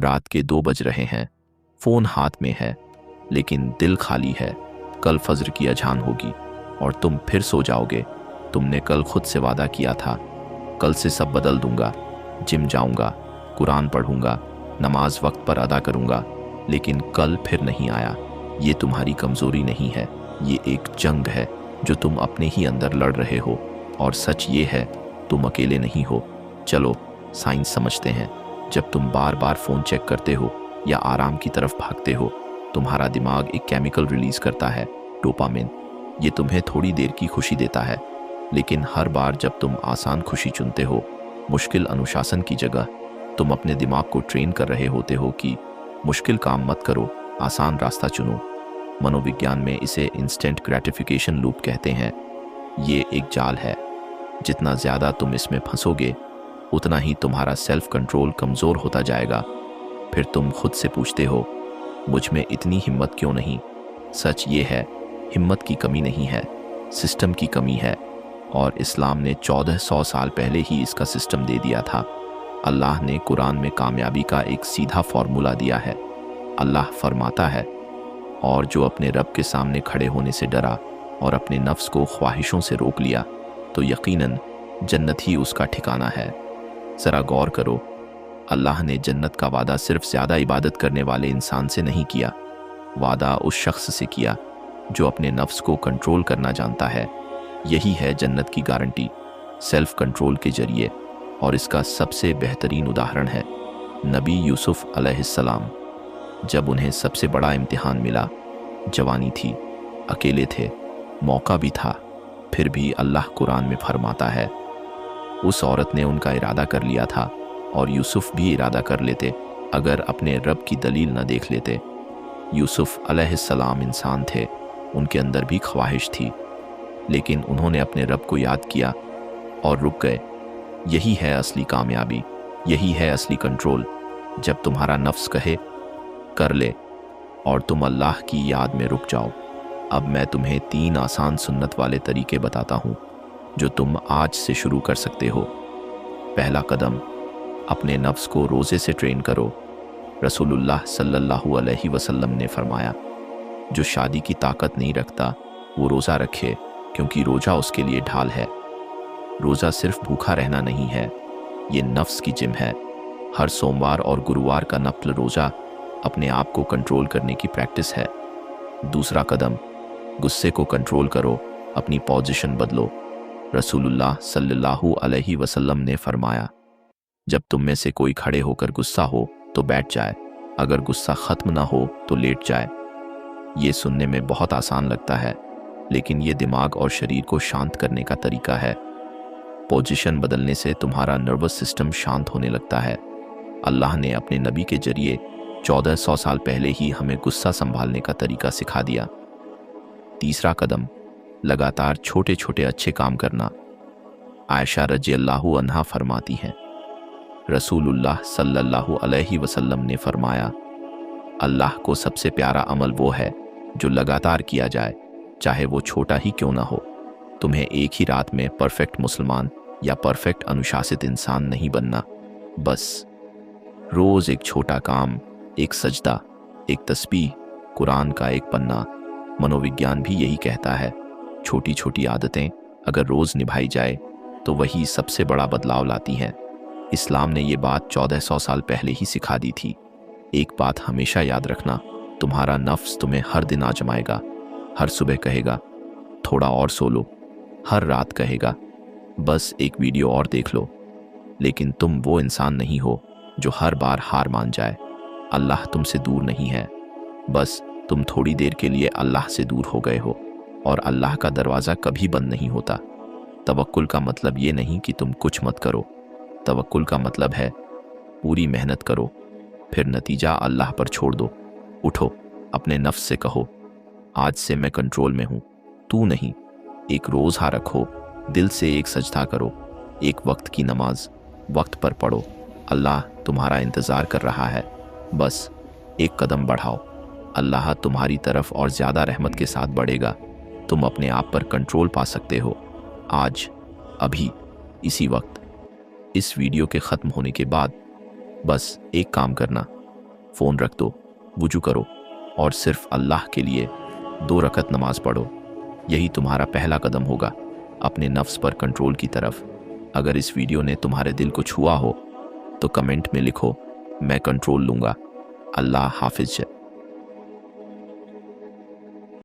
रात के 2 बज रहे हैं, फ़ोन हाथ में है, लेकिन दिल खाली है। कल फज्र की अजान होगी और तुम फिर सो जाओगे। तुमने कल खुद से वादा किया था, कल से सब बदल दूंगा, जिम जाऊंगा, कुरान पढ़ूंगा, नमाज वक्त पर अदा करूंगा, लेकिन कल फिर नहीं आया। ये तुम्हारी कमज़ोरी नहीं है, ये एक जंग है जो तुम अपने ही अंदर लड़ रहे हो। और सच ये है, तुम अकेले नहीं हो। चलो साइंस समझते हैं। जब तुम बार बार फ़ोन चेक करते हो या आराम की तरफ भागते हो, तुम्हारा दिमाग एक केमिकल रिलीज़ करता है, डोपामिन। ये तुम्हें थोड़ी देर की खुशी देता है, लेकिन हर बार जब तुम आसान खुशी चुनते हो, मुश्किल अनुशासन की जगह, तुम अपने दिमाग को ट्रेन कर रहे होते हो कि मुश्किल काम मत करो, आसान रास्ता चुनो। मनोविज्ञान में इसे इंस्टेंट ग्रेटिफिकेशन लूप कहते हैं। ये एक जाल है। जितना ज़्यादा तुम इसमें फंसोगे, उतना ही तुम्हारा सेल्फ कंट्रोल कमज़ोर होता जाएगा। फिर तुम खुद से पूछते हो, मुझ में इतनी हिम्मत क्यों नहीं? सच ये है, हिम्मत की कमी नहीं है, सिस्टम की कमी है। और इस्लाम ने 1400 साल पहले ही इसका सिस्टम दे दिया था। अल्लाह ने कुरान में कामयाबी का एक सीधा फॉर्मूला दिया है। अल्लाह फरमाता है, और जो अपने रब के सामने खड़े होने से डरा और अपने नफ्स को ख्वाहिशों से रोक लिया, तो यकीनन जन्नत ही उसका ठिकाना है। ज़रा गौर करो, अल्लाह ने जन्नत का वादा सिर्फ ज़्यादा इबादत करने वाले इंसान से नहीं किया, वादा उस शख्स से किया जो अपने नफ्स को कंट्रोल करना जानता है। यही है जन्नत की गारंटी, सेल्फ कंट्रोल के जरिए। और इसका सबसे बेहतरीन उदाहरण है नबी यूसुफ अलैहिस्सलाम। जब उन्हें सबसे बड़ा इम्तिहान मिला, जवानी थी, अकेले थे, मौका भी था, फिर भी अल्लाह कुरान में फरमाता है, उस औरत ने उनका इरादा कर लिया था और यूसुफ भी इरादा कर लेते अगर अपने रब की दलील न देख लेते। यूसुफ अलैहिस्सलाम इंसान थे, उनके अंदर भी ख्वाहिश थी, लेकिन उन्होंने अपने रब को याद किया और रुक गए। यही है असली कामयाबी, यही है असली कंट्रोल। जब तुम्हारा नफ्स कहे कर ले और तुम अल्लाह की याद में रुक जाओ। अब मैं तुम्हें 3 आसान सुन्नत वाले तरीके बताता हूँ जो तुम आज से शुरू कर सकते हो। पहला कदम, अपने नफ्स को रोज़े से ट्रेन करो। रसूलुल्लाह सल्लल्लाहु अलैहि वसल्लम ने फरमाया, जो शादी की ताकत नहीं रखता वो रोज़ा रखे, क्योंकि रोज़ा उसके लिए ढाल है। रोज़ा सिर्फ भूखा रहना नहीं है, ये नफ्स की जिम है। हर सोमवार और गुरुवार का नफल रोज़ा अपने आप को कंट्रोल करने की प्रैक्टिस है। दूसरा कदम, गुस्से को कंट्रोल करो, अपनी पोजीशन बदलो। रसूलुल्लाह सल्लल्लाहु अलैहि वसल्लम ने फरमाया, जब तुम में से कोई खड़े होकर गुस्सा हो तो बैठ जाए, अगर गुस्सा ख़त्म ना हो तो लेट जाए। ये सुनने में बहुत आसान लगता है, लेकिन ये दिमाग और शरीर को शांत करने का तरीका है। पोजीशन बदलने से तुम्हारा नर्वस सिस्टम शांत होने लगता है। अल्लाह ने अपने नबी के जरिए 1400 साल पहले ही हमें गुस्सा संभालने का तरीका सिखा दिया। तीसरा कदम, लगातार छोटे छोटे अच्छे काम करना। आयशा रज़ियल्लाहु अन्हा फरमाती हैं, रसूलुल्लाह सल्लल्लाहु अलैहि वसल्लम ने फरमाया, अल्लाह को सबसे प्यारा अमल वो है जो लगातार किया जाए, चाहे वो छोटा ही क्यों ना हो। तुम्हें एक ही रात में परफेक्ट मुसलमान या परफेक्ट अनुशासित इंसान नहीं बनना। बस रोज़ एक छोटा काम, एक सजदा, एक तस्बीह, कुरान का एक पन्ना। मनोविज्ञान भी यही कहता है, छोटी छोटी आदतें अगर रोज़ निभाई जाए तो वही सबसे बड़ा बदलाव लाती हैं। इस्लाम ने ये बात 1400 साल पहले ही सिखा दी थी। एक बात हमेशा याद रखना, तुम्हारा नफ्स तुम्हें हर दिन आजमाएगा। हर सुबह कहेगा थोड़ा और सो लो, हर रात कहेगा बस एक वीडियो और देख लो। लेकिन तुम वो इंसान नहीं हो जो हर बार हार मान जाए। अल्लाह तुमसे दूर नहीं है, बस तुम थोड़ी देर के लिए अल्लाह से दूर हो गए हो। और अल्लाह का दरवाज़ा कभी बंद नहीं होता। तवक्कुल का मतलब ये नहीं कि तुम कुछ मत करो। तवक्कुल का मतलब है पूरी मेहनत करो, फिर नतीजा अल्लाह पर छोड़ दो। उठो, अपने नफ्स से कहो, आज से मैं कंट्रोल में हूँ, तू नहीं। एक रोज़ा रखो, दिल से एक सजदा करो, एक वक्त की नमाज वक्त पर पढ़ो। अल्लाह तुम्हारा इंतज़ार कर रहा है, बस एक कदम बढ़ाओ। अल्लाह तुम्हारी तरफ और ज़्यादा रहमत के साथ बढ़ेगा। तुम अपने आप पर कंट्रोल पा सकते हो, आज, अभी, इसी वक्त। इस वीडियो के ख़त्म होने के बाद बस एक काम करना, फ़ोन रख दो, वुजू करो और सिर्फ अल्लाह के लिए 2 रकत नमाज पढ़ो। यही तुम्हारा पहला कदम होगा अपने नफ्स पर कंट्रोल की तरफ। अगर इस वीडियो ने तुम्हारे दिल को छुआ हो तो कमेंट में लिखो, मैं कंट्रोल लूँगा। अल्लाह हाफिज़।